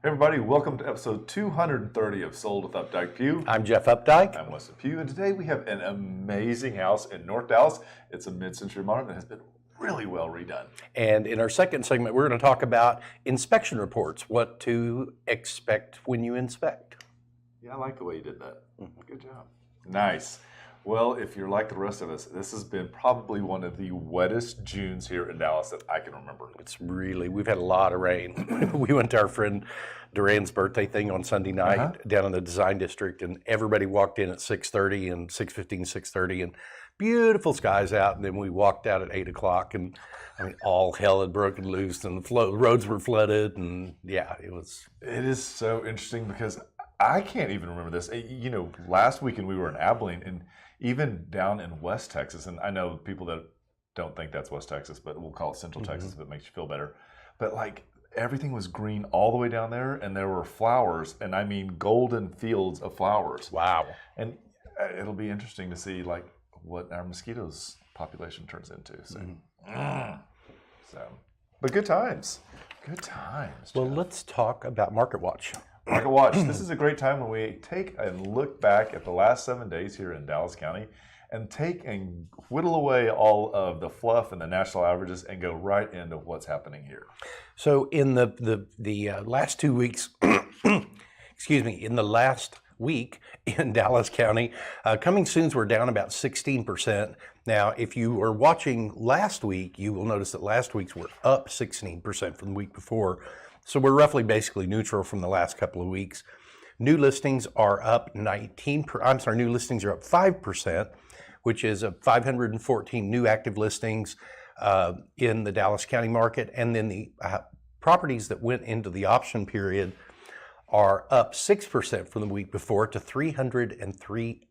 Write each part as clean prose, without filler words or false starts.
Hey everybody, welcome to episode 230 of Sold with Updike Pugh. I'm Jeff Updike. I'm Weston Pugh, and today we have an amazing house in North Dallas. It's a mid-century modern that has been really well redone. And in our second segment, we're going to talk about inspection reports, what to expect when you inspect. Yeah, I like the way you did that. Good job. Nice. Well, if you're like the rest of us, this has been probably one of the wettest Junes here in Dallas that I can remember. We've had a lot of rain. We went to our friend Duran's birthday thing on Sunday night down in the design district, and everybody walked in at 6:30 and 6:15, 6:30, and beautiful skies out. And then we walked out at 8 o'clock, and I mean, all hell had broken loose, and the roads were flooded, and yeah, it was. It is so interesting because I can't even remember this. You know, last weekend we were in Abilene, and even down in West Texas, and I know people that don't think that's West Texas, but we'll call it Central Texas if it makes you feel better. But like everything was green all the way down there, and there were flowers, and I mean golden fields of flowers. Wow. And it'll be interesting to see like what our mosquitoes population turns into. So, but good times. Good times. Well, Jeff. let's talk about Market Watch. Market Watch. This is a great time when we take and look back at the last 7 days here in Dallas County and take and whittle away all of the fluff and the national averages and go right into what's happening here. So in the last 2 weeks, excuse me, in the last week in Dallas County, coming soons were down about 16%. Now, if you were watching last week, you will notice that last week's were up 16% from the week before. So we're roughly basically neutral from the last couple of weeks. New listings are up new listings are up 5%, which is 514 new active listings in the Dallas County market. And then the properties that went into the option period are up 6% from the week before to 383.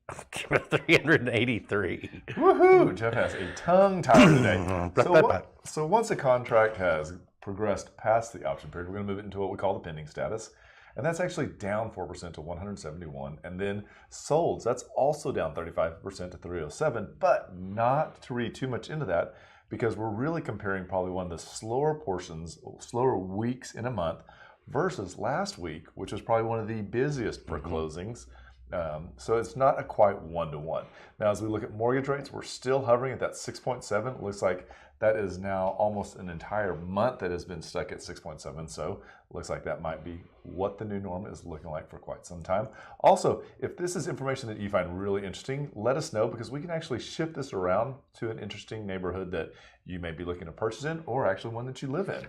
Woohoo! Jeff has a tongue tied today. So once a contract has progressed past the option period, we're going to move it into what we call the pending status. And that's actually down 4% to 171. And then solds, that's also down 35% to 307, but not to read too much into that because we're really comparing probably one of the slower weeks in a month versus last week, which was probably one of the busiest for closings. So it's not a quite one-to-one. Now, as we look at mortgage rates, we're still hovering at that 6.7. It looks like that is now almost an entire month that has been stuck at 6.7. So it looks like that might be what the new norm is looking like for quite some time. Also, if this is information that you find really interesting, let us know because we can actually shift this around to an interesting neighborhood that you may be looking to purchase in or actually one that you live in.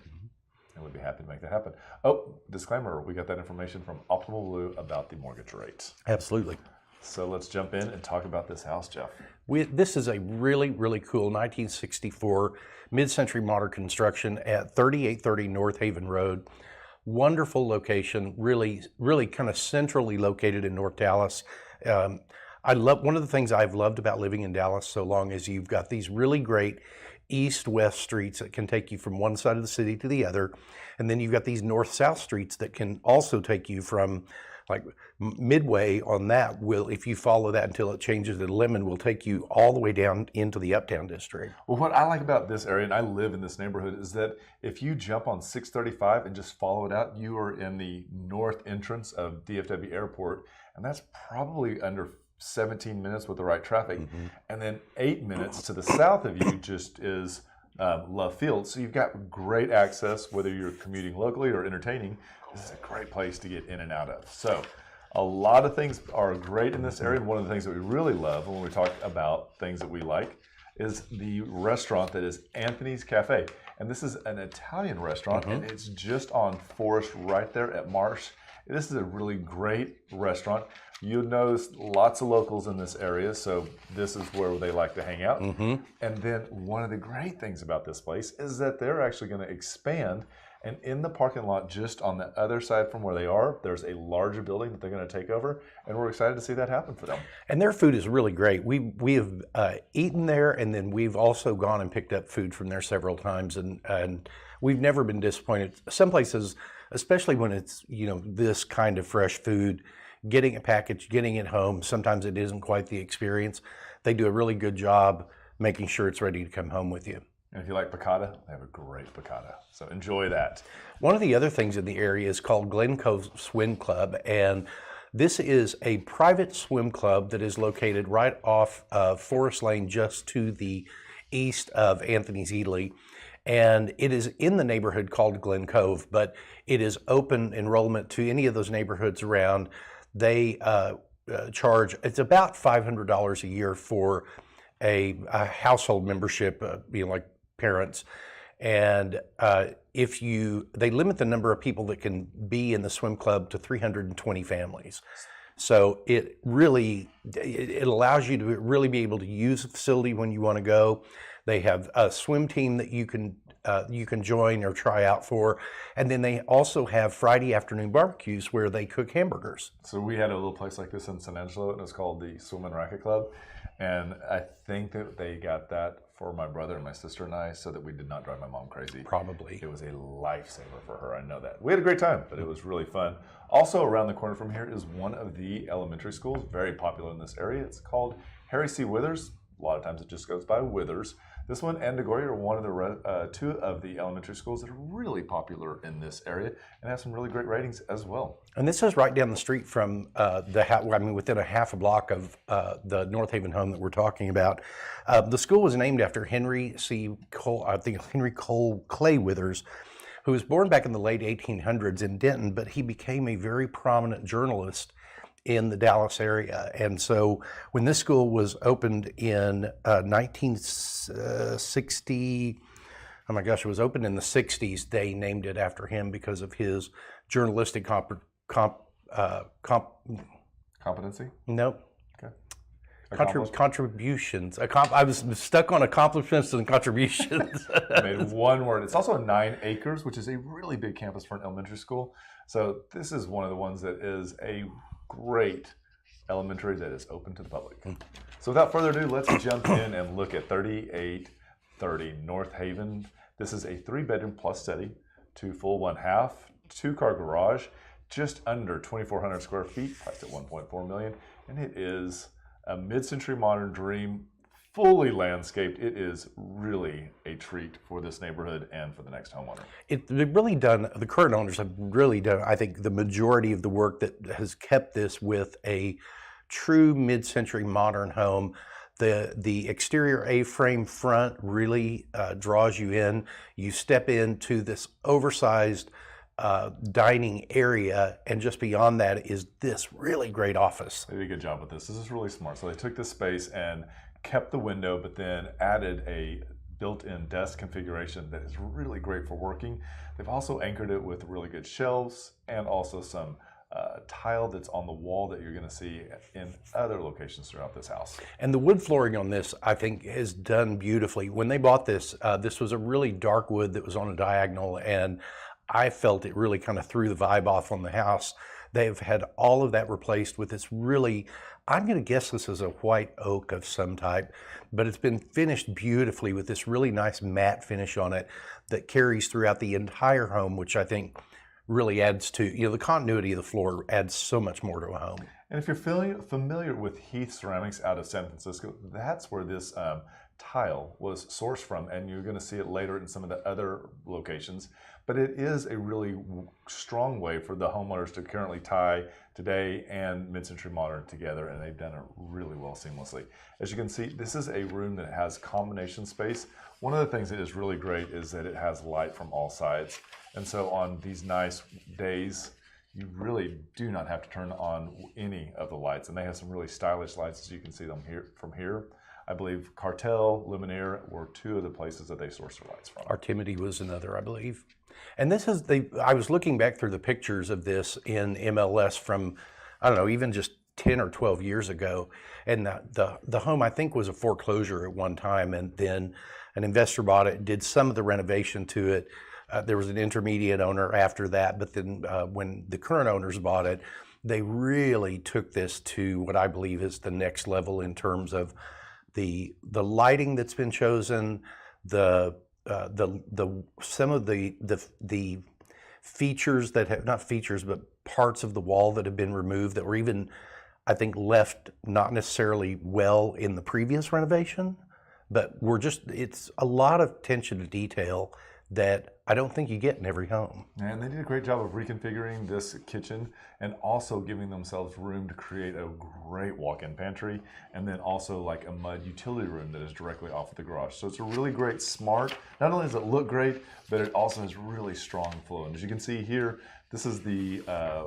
And we'd be happy to make that happen. Oh, disclaimer, we got that information from Optimal Blue about the mortgage rate. Absolutely. So let's jump in and talk about this house, Jeff. This is a really, really cool 1964 mid-century modern construction at 3830 Northaven Road. Wonderful location, really, really kind of centrally located in North Dallas. One of the things I've loved about living in Dallas so long is you've got these really great east-west streets that can take you from one side of the city to the other. And then you've got these north-south streets that can also take you from like midway on that if you follow that until it changes to Lemon, will take you all the way down into the Uptown District. Well, what I like about this area, and I live in this neighborhood, is that if you jump on 635 and just follow it out, you are in the north entrance of DFW Airport, and that's probably under 17 minutes with the right traffic. And then 8 minutes to the south of you just is Love Field. So you've got great access, whether you're commuting locally or entertaining. This is a great place to get in and out of. So a lot of things are great in this area. And one of the things that we really love when we talk about things that we like is the restaurant that is Anthony's Cafe. And this is an Italian restaurant, and it's just on Forest right there at Marsh. This is a really great restaurant. You'll notice lots of locals in this area, so this is where they like to hang out. And then one of the great things about this place is that they're actually going to expand. And in the parking lot, just on the other side from where they are, there's a larger building that they're going to take over, and we're excited to see that happen for them. And their food is really great. We have eaten there, and then we've also gone and picked up food from there several times, and we've never been disappointed. Some places, especially when it's this kind of fresh food, getting it packaged, getting it home, sometimes it isn't quite the experience. They do a really good job making sure it's ready to come home with you. And if you like piccata, they have a great piccata. So enjoy that. One of the other things in the area is called Glen Cove Swim Club, and this is a private swim club that is located right off of Forest Lane, just to the east of Anthony's Ely. And it is in the neighborhood called Glen Cove, but it is open enrollment to any of those neighborhoods around. They charge, it's about $500 a year for a household membership, like parents. And they limit the number of people that can be in the swim club to 320 families. So it allows you to really be able to use the facility when you want to go. They have a swim team that you can join or try out for, and then they also have Friday afternoon barbecues where they cook hamburgers. So we had a little place like this in San Angelo, and it was called the Swim and Racket Club, and I think that they got that for my brother and my sister and I, so that we did not drive my mom crazy. Probably. It was a lifesaver for her, I know that. We had a great time, but it was really fun. Also around the corner from here is one of the elementary schools, very popular in this area. It's called Harry C. Withers. A lot of times it just goes by Withers. This one and DeGoria are one of the two of the elementary schools that are really popular in this area and have some really great ratings as well. And this is right down the street from within a half a block of the Northaven home that we're talking about. The school was named after Henry Cole Clay Withers, who was born back in the late 1800s in Denton, but he became a very prominent journalist in the Dallas area. And so when this school was opened in 1960, oh my gosh, it was opened in the 60s, they named it after him because of his journalistic competency? No. Okay. Contributions. I was stuck on accomplishments and contributions. I made one word. It's also 9 acres, which is a really big campus for an elementary school. So this is one of the ones that is a great elementary that is open to the public. So without further ado, let's jump in and look at 3830 Northaven. This is a 3-bedroom plus study, 2 full, 1 half, 2-car garage, just under 2,400 square feet, priced at $1.4 million, and it is a mid-century modern dream, fully landscaped. It is really a treat for this neighborhood and for the next homeowner. The current owners have really done, I think, the majority of the work that has kept this with a true mid-century modern home. The exterior A-frame front really draws you in. You step into this oversized dining area, and just beyond that is this really great office. They did a good job with this. This is really smart. So they took this space and kept the window, but then added a built-in desk configuration that is really great for working. They've also anchored it with really good shelves and also some tile that's on the wall that you're going to see in other locations throughout this house. And the wood flooring on this, I think, is done beautifully. When they bought this, this was a really dark wood that was on a diagonal, and I felt it really kind of threw the vibe off on the house. They've had all of that replaced with this really, I'm going to guess this is a white oak of some type, but it's been finished beautifully with this really nice matte finish on it that carries throughout the entire home, which I think really adds to, the continuity of the floor adds so much more to a home. And if you're familiar with Heath Ceramics out of San Francisco, that's where this tile was sourced from, and you're going to see it later in some of the other locations. But it is a really strong way for the homeowners to currently tie today and mid-century modern together, and they've done it really well seamlessly. As you can see, this is a room that has combination space. One of the things that is really great is that it has light from all sides. And so on these nice days, you really do not have to turn on any of the lights. And they have some really stylish lights, as you can see them from here. I believe Cartel, Luminaire were 2 of the places that they sourced their lights from. Artimity was another, I believe. And this is I was looking back through the pictures of this in MLS from, I don't know, even just 10 or 12 years ago. And the home, I think, was a foreclosure at one time. And then an investor bought it, did some of the renovation to it. There was an intermediate owner after that. But then when the current owners bought it, they really took this to what I believe is the next level in terms of the lighting that's been chosen, some of the features that have, not features, but parts of the wall that have been removed that were even, I think, left not necessarily well in the previous renovation. but it's a lot of attention to detail that I don't think you get in every home. And they did a great job of reconfiguring this kitchen and also giving themselves room to create a great walk-in pantry, and then also like a mud utility room that is directly off of the garage. So it's a really great, smart, not only does it look great, but it also has really strong flow. And as you can see here, this is the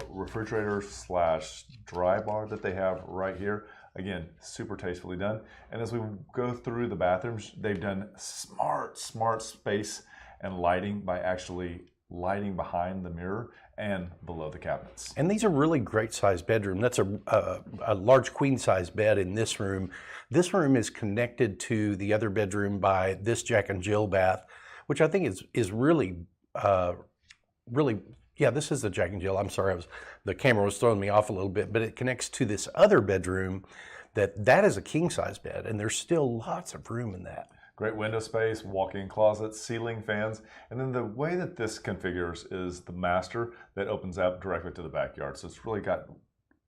refrigerator slash dry bar that they have right here. Again, super tastefully done. And as we go through the bathrooms, they've done smart space and lighting by actually lighting behind the mirror and below the cabinets. And these are really great sized bedroom. That's a large queen size bed in this room. This room is connected to the other bedroom by this Jack and Jill bath, which I think is really, yeah, this is the Jack and Jill. I'm sorry, the camera was throwing me off a little bit, but it connects to this other bedroom that is a king size bed, and there's still lots of room in that. Great window space, walk-in closets, ceiling fans, and then the way that this configures is the master that opens up directly to the backyard. So it's really got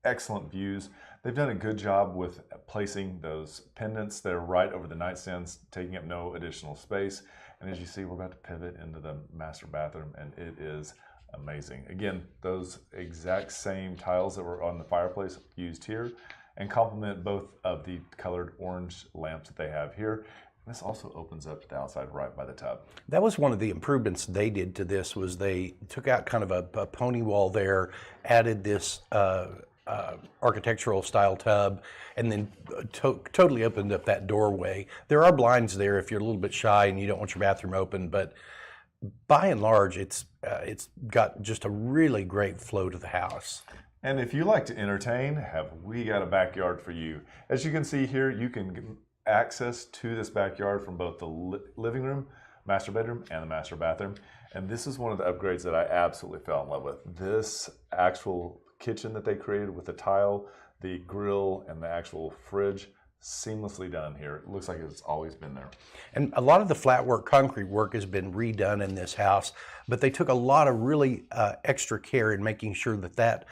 excellent views. They've done a good job with placing those pendants that are right over the nightstands, taking up no additional space. And as you see, we're about to pivot into the master bathroom, and it is amazing. Again, those exact same tiles that were on the fireplace used here, and complement both of the colored orange lamps that they have here. This also opens up to the outside right by the tub. That was one of the improvements they did to this, was they took out kind of a pony wall there, added this architectural style tub, and then totally opened up that doorway. There are blinds there if you're a little bit shy and you don't want your bathroom open, but by and large, it's got just a really great flow to the house. And if you like to entertain, have we got a backyard for you. As you can see here, you can get access to this backyard from both the living room, master bedroom, and the master bathroom. And this is one of the upgrades that I absolutely fell in love with. This actual kitchen that they created with the tile, the grill, and the actual fridge, seamlessly done here. It looks like it's always been there. And a lot of the flat work, concrete work has been redone in this house, but they took a lot of really extra care in making sure that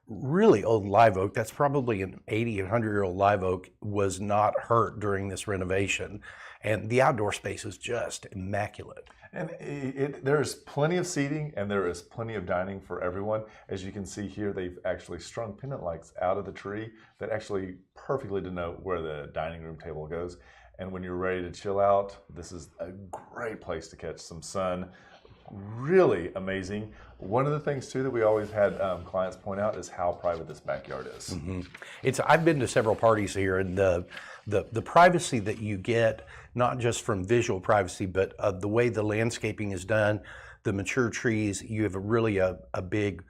really old live oak, that's probably an 80 and 100-year-old live oak, was not hurt during this renovation. And the outdoor space is just immaculate. And there's plenty of seating and there is plenty of dining for everyone. As you can see here, they've actually strung pendant lights out of the tree that actually perfectly denote where the dining room table goes. And when you're ready to chill out, this is a great place to catch some sun. Really amazing. One of the things too that we always had clients point out is how private this backyard is. Mm-hmm. I've been to several parties here, and the privacy that you get, not just from visual privacy, but the way the landscaping is done, the mature trees, you have really a big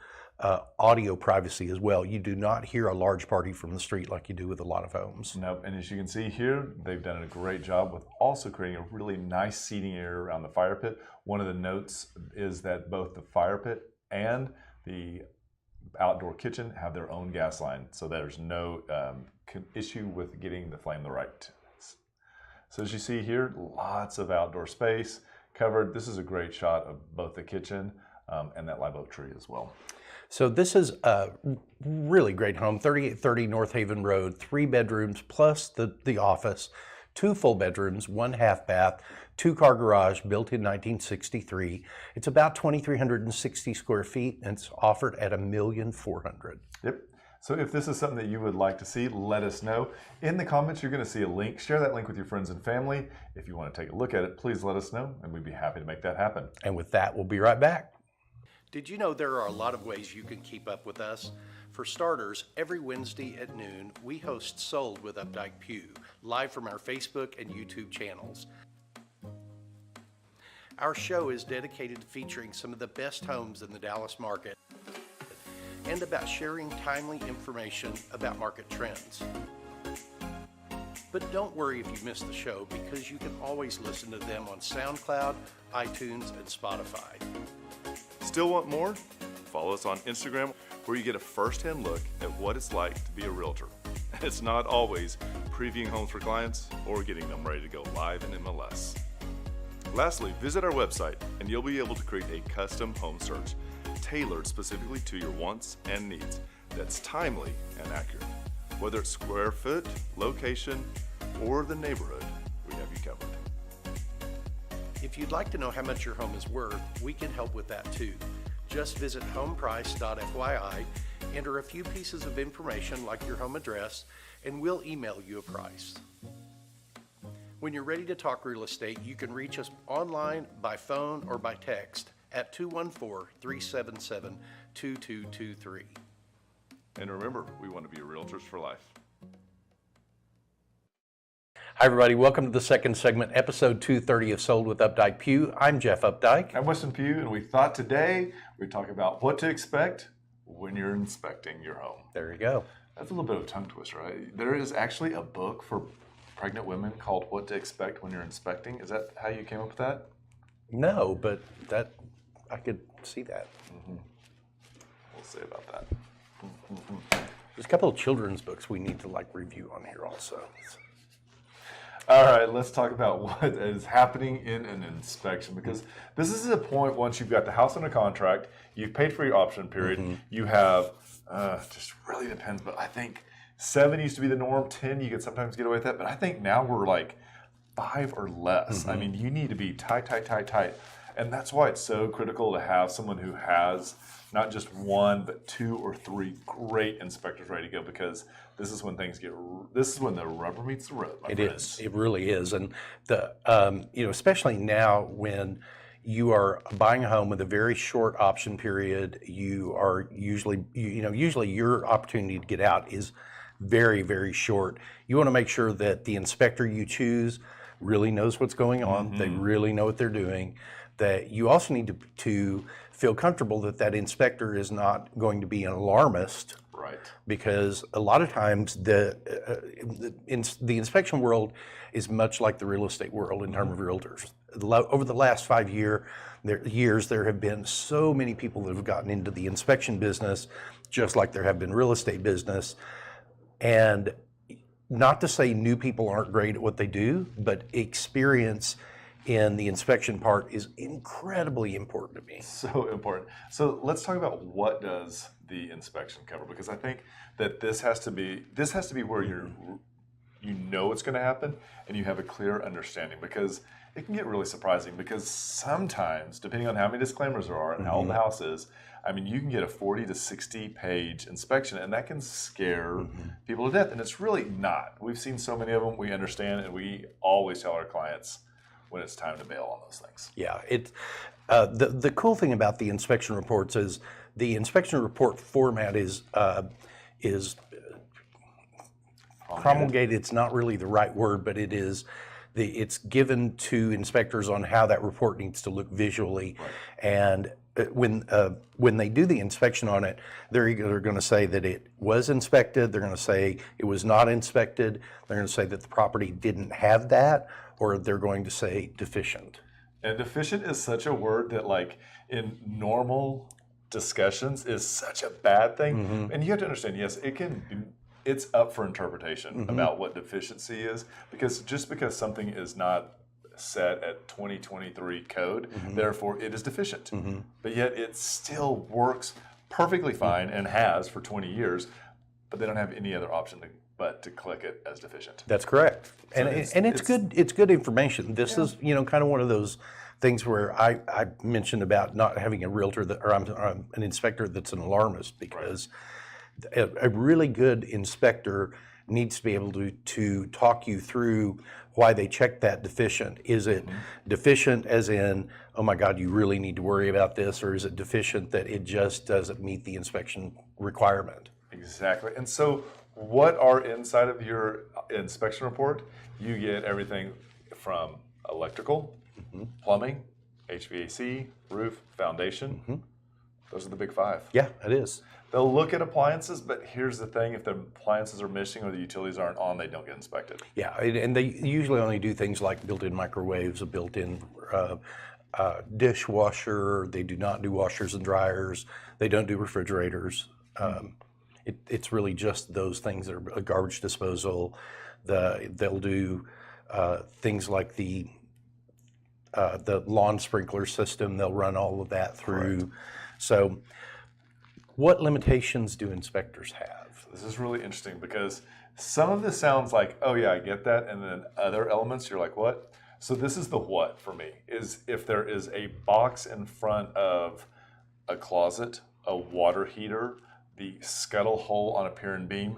audio privacy as well. You do not hear a large party from the street like you do with a lot of homes. Nope, and as you can see here, they've done a great job with also creating a really nice seating area around the fire pit. One of the notes is that both the fire pit and the outdoor kitchen have their own gas line, so there's no issue with getting the flame the right. So as you see here, lots of outdoor space covered. This is a great shot of both the kitchen and that live oak tree as well. So this is a really great home, 3830 Northaven Road, 3 bedrooms plus the office, 2 full bedrooms, 1 half bath, 2-car garage built in 1963. It's about 2,360 square feet and it's offered at $1,400,000. Yep. So if this is something that you would like to see, let us know. In the comments, you're going to see a link. Share that link with your friends and family. If you want to take a look at it, please let us know and we'd be happy to make that happen. And with that, we'll be right back. Did you know there are a lot of ways you can keep up with us? For starters, every Wednesday at noon, we host Sold with Updike Pew, live from our Facebook and YouTube channels. Our show is dedicated to featuring some of the best homes in the Dallas market and about sharing timely information about market trends. But don't worry if you miss the show, because you can always listen to them on SoundCloud, iTunes, and Spotify. Still want more? Follow us on Instagram, where you get a first-hand look at what it's like to be a realtor. It's not always previewing homes for clients or getting them ready to go live in MLS. Lastly, visit our website and you'll be able to create a custom home search tailored specifically to your wants and needs that's timely and accurate. Whether it's square foot, location, or the neighborhood, we have you covered. If you'd like to know how much your home is worth, we can help with that too. Just visit homeprice.fyi, enter a few pieces of information like your home address, and we'll email you a price. When you're ready to talk real estate, you can reach us online, by phone, or by text at 214-377-2223. And remember, we want to be realtors for life. Hi, everybody. Welcome to the second segment, episode 230 of Sold with Updike Pugh. I'm Jeff Updike. I'm Weston Pugh, and we thought today we'd talk about what to expect when you're inspecting your home. There you go. That's a little bit of a tongue twister, right? There is actually a book for pregnant women called What to Expect When You're Inspecting. Is that how you came up with that? No, but that I could see that. We'll see about that. There's a couple of children's books we need to review on here also. All right, let's talk about what is happening in an inspection, because this is a point once you've got the house under contract, you've paid for your option period, you have, just really depends, but I think 7 used to be the norm, 10 you could sometimes get away with that, but I think now we're like 5 or less. I mean, you need to be tight. And that's why it's so critical to have someone who has not just 1, but 2 or 3 great inspectors ready to go, because this is when the rubber meets the road. It is. It really is. And the, especially now when you are buying a home with a very short option period, you are usually your opportunity to get out is very, very short. You want to make sure that the inspector you choose really knows what's going on. They really know what they're doing. That you also need to feel comfortable that inspector is not going to be an alarmist. Right. Because a lot of times the inspection world is much like the real estate world in terms of realtors. Over the last 5 years, there have been so many people that have gotten into the inspection business, just like there have been real estate business. And not to say new people aren't great at what they do, but experience in the inspection part is incredibly important to me. So important. So let's talk about what does the inspection cover, because I think that this has to be where you know it's going to happen and you have a clear understanding, because it can get really surprising, because sometimes, depending on how many disclaimers there are and how old the house is, I mean, you can get a 40 to 60 page inspection, and that can scare people to death, and it's really not. We've seen so many of them, we understand, and we always tell our clients when it's time to bail on those things. Yeah, the cool thing about the inspection reports is the inspection report format is promulgated. It's not really the right word, but it is. It's given to inspectors on how that report needs to look visually, and when they do the inspection on it, they're going to say that it was inspected. They're going to say it was not inspected. They're going to say that the property didn't have that, or they're going to say deficient. And deficient is such a word that, like, in normal discussions is such a bad thing. And you have to understand, yes, it's up for interpretation about what deficiency is, because just because something is not set at 2023 code, therefore it is deficient. But yet it still works perfectly fine and has for 20 years, but they don't have any other option but to click it as deficient. That's correct. So it's good information. This is, kind of one of those things where I mentioned about not having a realtor or an inspector that's an alarmist, because a really good inspector needs to be able to talk you through why they check that deficient. Is it deficient as in, oh my God, you really need to worry about this, or is it deficient that it just doesn't meet the inspection requirement? Exactly. And so what are inside of your inspection report? You get everything from electrical, plumbing, HVAC, roof, foundation. Those are the big 5. Yeah, it is. They'll look at appliances, but here's the thing: if the appliances are missing or the utilities aren't on, they don't get inspected. Yeah, and they usually only do things like built-in microwaves, a built-in dishwasher. They do not do washers and dryers. They don't do refrigerators. It's really just those things that are a garbage disposal. They'll do things like the lawn sprinkler system. They'll run all of that through. Correct. So what limitations do inspectors have? This is really interesting, because some of this sounds like, oh yeah, I get that, and then other elements you're like, what? So this is the what for me, is if there is a box in front of a closet, a water heater, the scuttle hole on a pier and beam,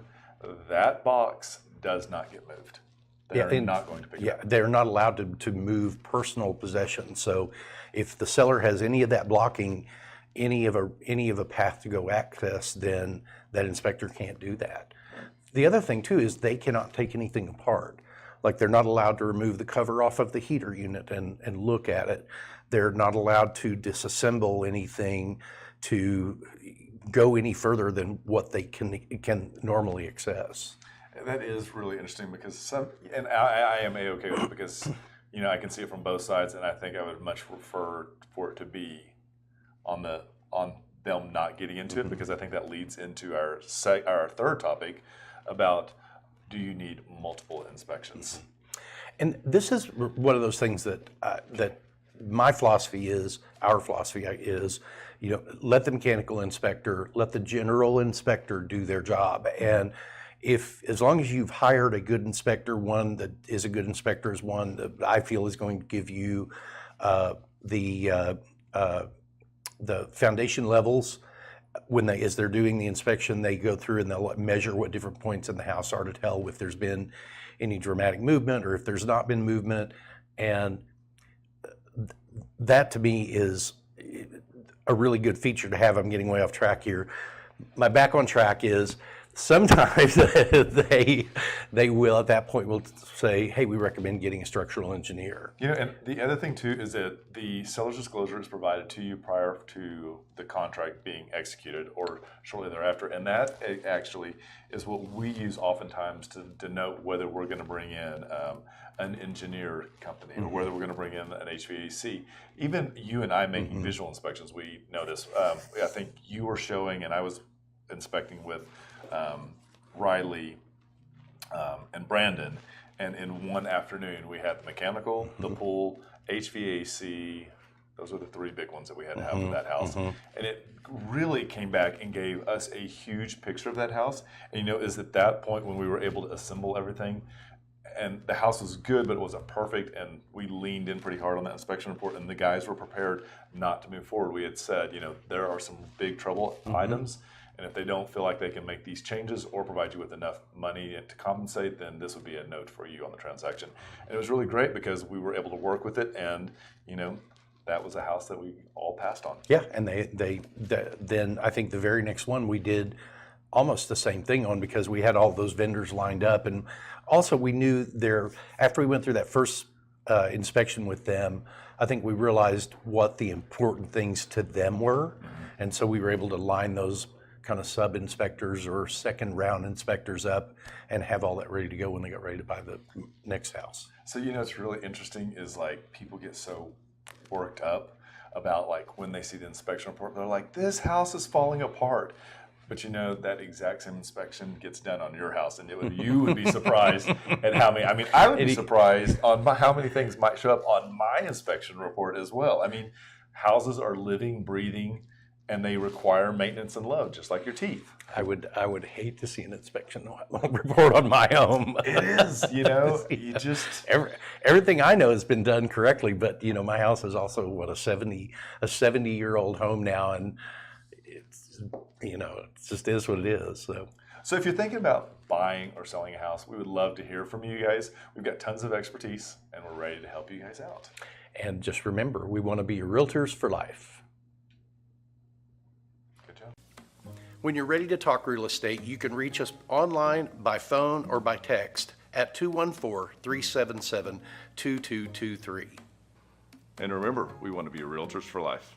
that box does not get moved. They're not going to pick it up. They're not allowed to move personal possessions. So if the seller has any of that blocking any of a path to go access, then that inspector can't do that. The other thing too is they cannot take anything apart. Like they're not allowed to remove the cover off of the heater unit and look at it. They're not allowed to disassemble anything to go any further than what they can normally access. That is really interesting because I am A-okay with it because, you know, I can see it from both sides, and I think I would much prefer for it to be on them not getting into it, because I think that leads into our third topic about, do you need multiple inspections? And this is one of those things that my philosophy is, our philosophy is, you know, let the mechanical inspector, let the general inspector do their job. And as long as you've hired a good inspector, one that is a good inspector is one that I feel is going to give you the foundation levels. As they're doing the inspection, they go through and they'll measure what different points in the house are to tell if there's been any dramatic movement or if there's not been movement. And that to me is a really good feature to have. I'm getting way off track here. My back on track is sometimes they will at that point will say, hey, we recommend getting a structural engineer. You know, and the other thing too is that the seller's disclosure is provided to you prior to the contract being executed or shortly thereafter, and that actually is what we use oftentimes to denote whether we're going to bring in an engineer company or whether we're going to bring in an HVAC. Even you and I making visual inspections, we notice. I think you were showing, and I was inspecting with Riley and Brandon, and in one afternoon we had mechanical, the pool, HVAC. Those were the three big ones that we had to have for that house, and it really came back and gave us a huge picture of that house. And you know, is at that point when we were able to assemble everything, and the house was good, but it wasn't perfect, and we leaned in pretty hard on that inspection report, and the guys were prepared not to move forward. We had said, you know, there are some big trouble items, and if they don't feel like they can make these changes or provide you with enough money to compensate, then this would be a note for you on the transaction. And it was really great because we were able to work with it, and you know, that was a house that we all passed on. Yeah, and then I think the very next one we did almost the same thing on, because we had all those vendors lined up, and also we knew after we went through that first inspection with them, I think we realized what the important things to them were, and so we were able to line those kind of sub-inspectors or second round inspectors up and have all that ready to go when they got ready to buy the next house. So you know, it's really interesting is like people get so worked up about like when they see the inspection report, they're like, this house is falling apart. But you know, that exact same inspection gets done on your house, and you would be surprised at how many. I mean, I would be surprised on how many things might show up on my inspection report as well. I mean, houses are living, breathing, and they require maintenance and love, just like your teeth. I would hate to see an inspection report on my home. It is, you know, you just everything I know has been done correctly, but you know, my house is also a 70-year-old home now, and it's, you know, it just is what it is. So if you're thinking about buying or selling a house, we would love to hear from you guys. We've got tons of expertise, and we're ready to help you guys out. And just remember, we want to be your realtors for life. When you're ready to talk real estate, you can reach us online, by phone, or by text at 214-377-2223. And remember, we want to be your realtors for life.